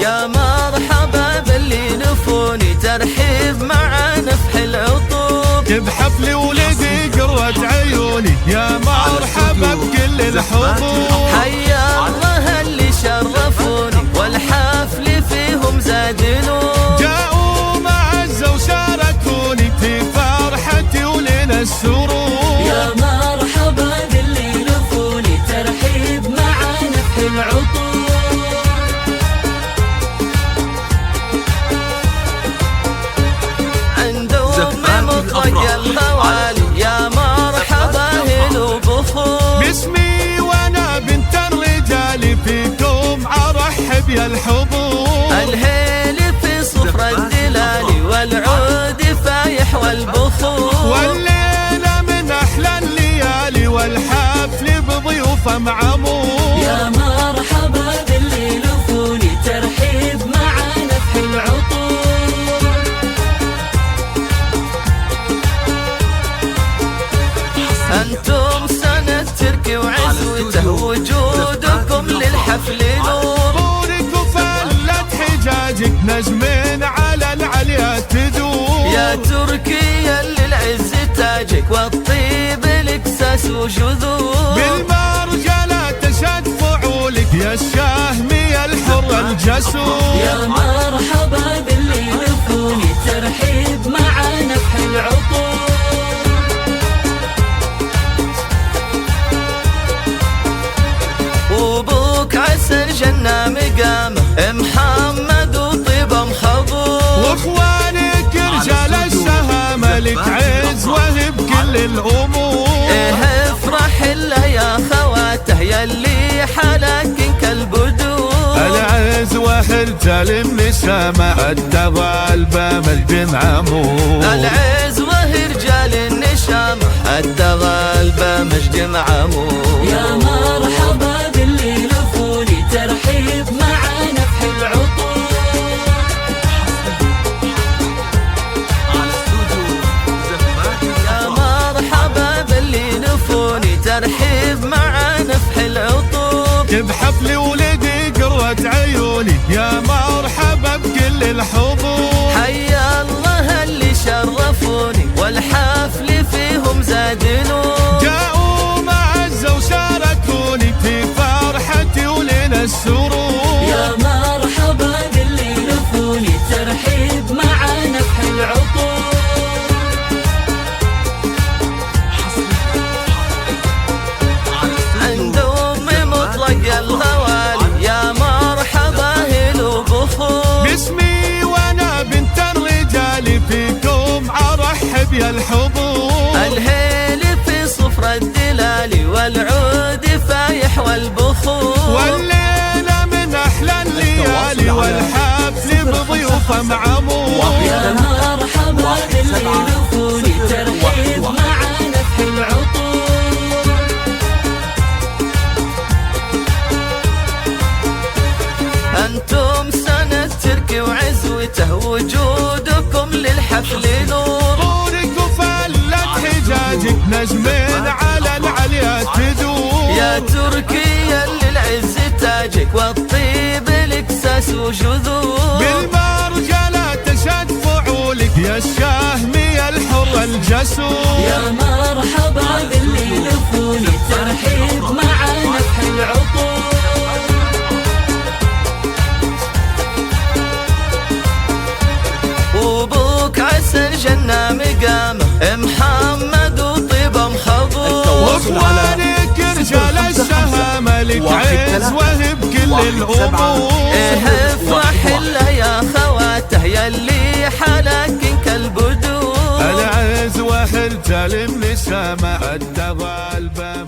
يا مرحبا باللي نفوني ترحيب مع نفح العطوب. بحفل ولدي قرة عيوني يا مرحبا بكل الحضور. حيا الله اللي شرفوني والحفل فيهم زاد نور. جاءوا معزة وشاركوني في فرحتي ولنا السرور. يا مرحبا باللي نفوني ترحيب مع نفح العطور. مطلق الهوالي يا مرحبا هلو بخور. باسمي وانا بنت الرجال فيكم ارحب يا الحضور. الهيل في صفر الدلال والعود فايح والبخور. والليلة من احلى الليالي والحفل بضيوفه معمور. يا مرحبا باللي نفوني ترحيب مع نفح العطور. أنتم سنة تركي وعزوته وجودكم للحفل نور. نورك وفلت حجاجك نجم على العليا تدور. يا تركيا للعز تاجك والطيب الاكساس وجذور. بالمرجلة تشد فعولك يا الشاهمي الحر الجسور. يا مرحبا باللي نفوني ترحيب مع نفح العطور. وبوك عسى الجنة مقامه محمد وطيبه مخبور. واخوانك رجال الشهامة لك عز وهب كل الامور. افرح الا يا خواته يلي حالك كالبدور. العز وهرجال النسامة التغالبة مجد معمور. العز وهرجال النشامة التغالبة مجد معمور. يا مرحبا باللي نفوني ترحيب مع نفح العطور. يا مرحبا باللي نفوني ترحيب مع نفح العطوب. بحفل ولدي قرة عيوني يا مرحبا بكل الحضور. حيا الله اللي شرفوني والحفل فيهم زاد نور. جاءوا معزة وشاركوني في فرحتي ولنا السرور. يا مرحبا باللي نفوني ترحيب مع نفح العطور. عند أم مطلق الهوالي يا مرحبا هلو بخور. باسمي وانا بنت الرجال فيكم ارحب يا الحضور. الهيل في صفر الدلال والعود فايح والبخور. والليلة من احلى الليالي والحفل بضيوفه معمور. يا مرحبا باللي نفوني ترحيب مع نفح العطور. أنتم سنة تركي وعزوته وجودكم للحفل نور. نورك وفلت حجاجك نجم على العليا تدور. يا تركيا للعز تاجك والطيب الاكساس وجذور. بالمرجلة تشد فعولك يا الشاهمي الحر الجسور. يا مرحبا باللي نفوني ترحيب مع نفح العطور. وبوك عسى الجنة مقامه محمد وطيبه مخبور. واخوانك رجال الشهامة لك عز وهب كل الامور. افرح الا يا خواته يلي حالك كالبدور. العز وهرجال النسامة التغالبة